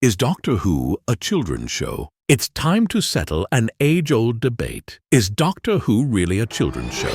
Is Doctor Who a children's show? It's time to settle an age-old debate. Is Doctor Who really a children's show?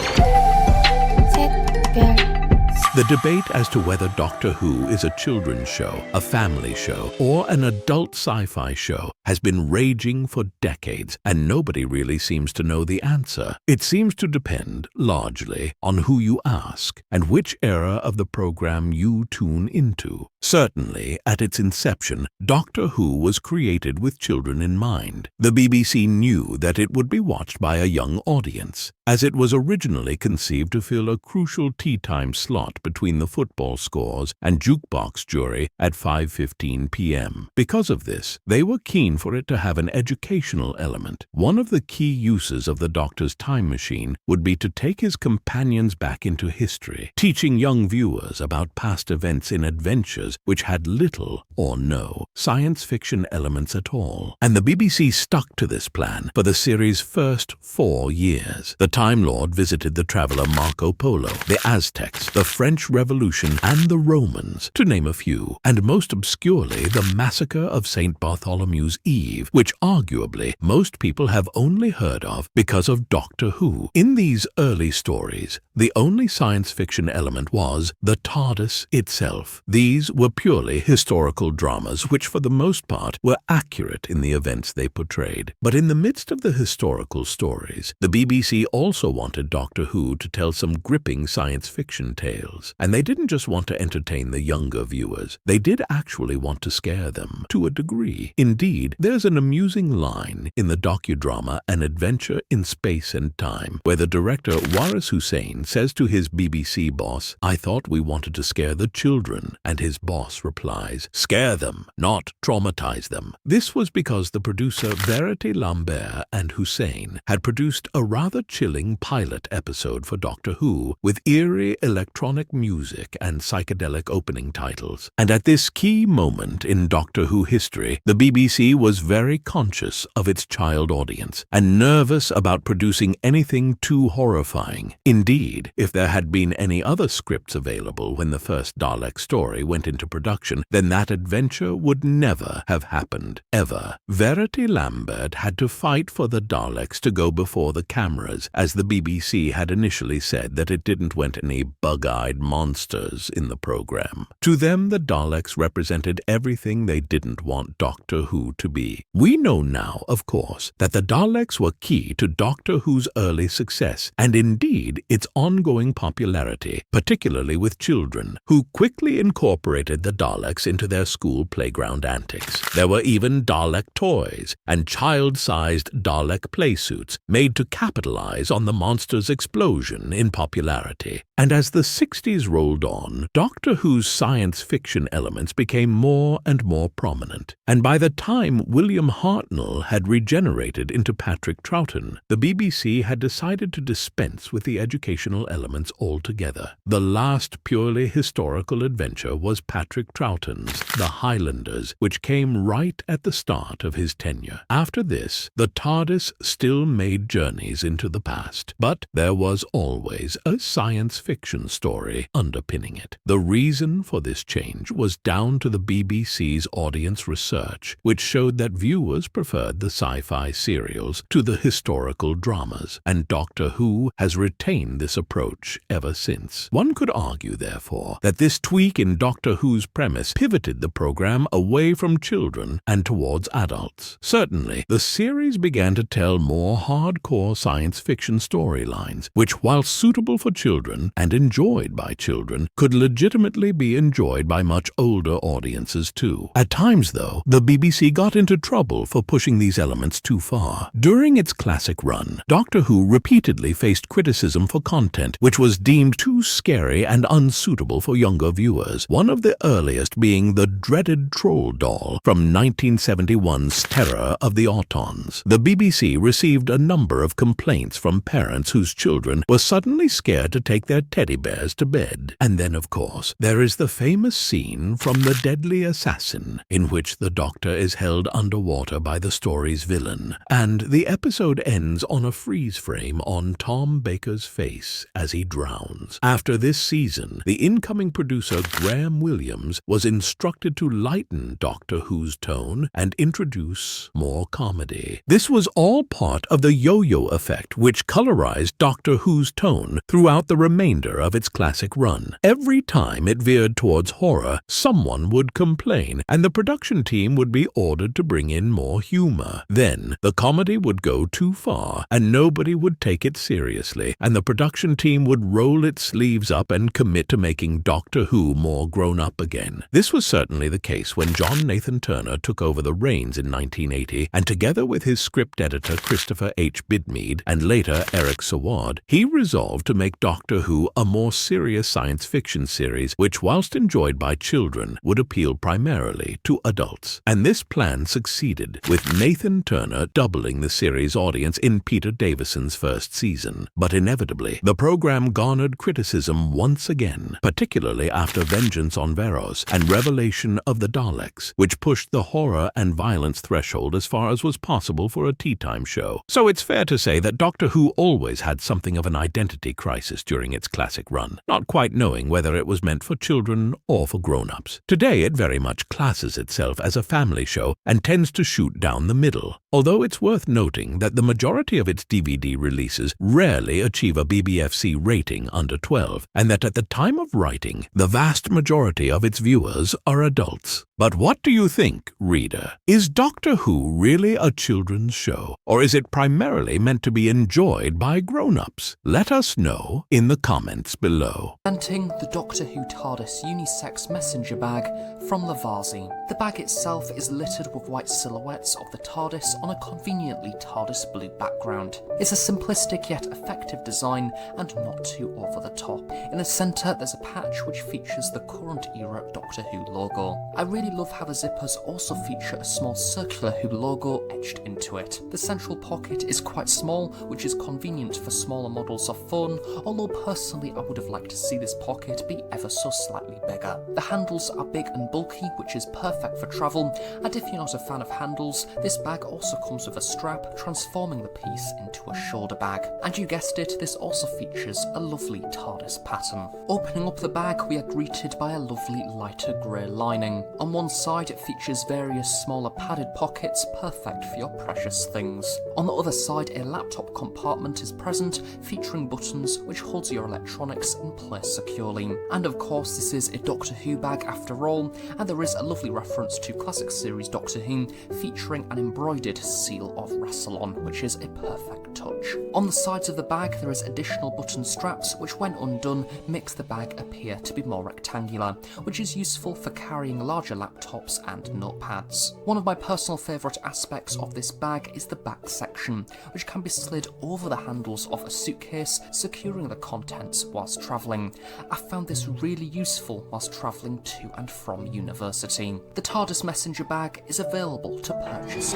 The debate as to whether Doctor Who is a children's show, a family show, or an adult sci-fi show has been raging for decades, and nobody really seems to know the answer. It seems to depend, largely, on who you ask and which era of the program you tune into. Certainly, at its inception, Doctor Who was created with children in mind. The BBC knew that it would be watched by a young audience, as it was originally conceived to fill a crucial tea-time slot between the football scores and jukebox jury at 5:15 p.m. Because of this, they were keen for it to have an educational element. One of the key uses of the Doctor's time machine would be to take his companions back into history, teaching young viewers about past events in adventures which had little or no science fiction elements at all. And the BBC stuck to this plan for the series' first 4 years. The Time Lord visited the traveller Marco Polo, the Aztecs, the French Revolution, and the Romans, to name a few, and most obscurely the massacre of St. Bartholomew's Eve, which arguably most people have only heard of because of Doctor Who. In these early stories, the only science fiction element was the TARDIS itself. These were purely historical dramas which for the most part were accurate in the events they portrayed. But in the midst of the historical stories, the BBC also wanted Doctor Who to tell some gripping science fiction tales. And they didn't just want to entertain the younger viewers, they did actually want to scare them, to a degree. Indeed, there's an amusing line in the docudrama An Adventure in Space and Time, where the director Waris Hussein says to his BBC boss, "I thought we wanted to scare the children," and his boss replies, "Scare them, not traumatize them." This was because the producer Verity Lambert and Hussein had produced a rather chilling pilot episode for Doctor Who with eerie electronic music and psychedelic opening titles. And at this key moment in Doctor Who history, the BBC was very conscious of its child audience and nervous about producing anything too horrifying. Indeed, if there had been any other scripts available when the first Dalek story went into production, then that adventure would never have happened, ever. Verity Lambert had to fight for the Daleks to go before the cameras, as the BBC had initially said that it didn't want any bug-eyed monsters in the program. To them, the Daleks represented everything they didn't want Doctor Who to be. We know now, of course, that the Daleks were key to Doctor Who's early success, and indeed its ongoing popularity, particularly with children, who quickly incorporated the Daleks into their school playground antics. There were even Dalek toys and child-sized Dalek playsuits made to capitalize on the monster's explosion in popularity. And as the 60s rolled on, Doctor Who's science fiction elements became more and more prominent. And by the time William Hartnell had regenerated into Patrick Troughton, the BBC had decided to dispense with the educational elements altogether. The last purely historical adventure was Patrick Troughton's The Highlanders, which came right at the start of his tenure. After this, the TARDIS still made journeys into the past, but there was always a science fiction story underpinning it. The reason for this change was down to the BBC's audience research, which showed that viewers preferred the sci-fi serials to the historical dramas, and Doctor Who has retained this approach ever since. One could argue, therefore, that this tweak in Doctor Who's premise pivoted the program away from children and towards adults. Certainly, the series began to tell more hardcore science fiction storylines, which, while suitable for children and enjoyed by children, could legitimately be enjoyed by much older audiences too. At times, though, the BBC got into trouble for pushing these elements too far. During its classic run, Doctor Who repeatedly faced criticism for content which was deemed too scary and unsuitable for younger viewers, one of the earliest being the dreaded troll doll from 1971's Terror of the Autons. The BBC received a number of complaints from parents whose children were suddenly scared to take their teddy bears to bed. And then, of course, there is the famous scene from The Deadly Assassin, in which the Doctor is held underwater by the story's villain, and the episode ends on a freeze frame on Tom Baker's face as he drowns. After this season, the incoming producer Graham Williams was instructed to lighten Doctor Who's tone and introduce more comedy. This was all part of the yo-yo effect, which colorized Doctor Who's tone throughout the remainder of its classic run. Every time it veered towards horror, someone would complain, and the production team would be ordered to bring in more humor. Then, the comedy would go too far, and nobody would take it seriously, and the production team would roll its sleeves up and commit to making Doctor Who more grown up again. This was certainly the case when John Nathan Turner took over the reins in 1980, and together with his script editor Christopher H. Bidmead and later Eric Saward, he resolved to make Doctor Who a more serious science fiction series which, whilst enjoyed by children, would appeal primarily to adults. And this plan succeeded, with Nathan Turner doubling the series' audience in Peter Davison's first season. But inevitably, the program garnered criticism once again, particularly after Vengeance on Veros and Revelation of the Daleks, which pushed the horror and violence threshold as far as was possible for a tea time show. So it's fair to say that Doctor Who always had something of an identity crisis during its classic run, not quite knowing whether it was meant for children or for grown-ups. Today it very much classes itself as a family show and tends to shoot down the middle, although it's worth noting that the majority of its DVD releases rarely achieve a BBFC rating under 12, and that at the time of writing, the vast majority of its viewers are adults. But what do you think, reader? Is Doctor Who really a children's show, or is it primarily meant to be enjoyed by grown-ups? Let us know in the comments below. Presenting the Doctor Who TARDIS unisex messenger bag from Lavazzi. The bag itself is littered with white silhouettes of the TARDIS on a conveniently TARDIS blue background. It's a simplistic yet effective design and not too over the top. In the centre there's a patch which features the current era Doctor Who logo. I really love how the zippers also feature a small circular Who logo etched into it. The central pocket is quite small, which is convenient for smaller models of phone, although personally I would have liked to see this pocket be ever so slightly bigger. The handles are big and bulky, which is perfect for travel, and if you're not a fan of handles, this bag also comes with a strap, transforming the piece into a shoulder bag. And you guessed it, this also features a lovely TARDIS pattern. Opening up the bag, we are greeted by a lovely lighter grey lining. On one side it features various smaller padded pockets, perfect for your precious things. On the other side, a laptop compartment is present, featuring buttons which holds your electronics in place securely. And of course this is a Doctor Who bag after all, and there is a lovely reference to classic series Doctor Who, featuring an embroidered seal of Rassilon, which is a perfect touch. On the sides of the bag there is additional button straps which, when undone, makes the bag appear to be more rectangular, which is useful for carrying larger laptops and notepads. One of my personal favourite aspects of this bag is the back section, which can be slid over the handles of a suitcase, securing the contents whilst travelling. I found this really useful whilst travelling to and from university. The TARDIS messenger bag is available to purchase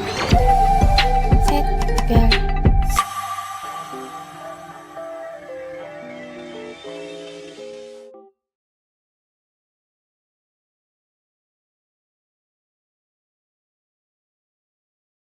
now.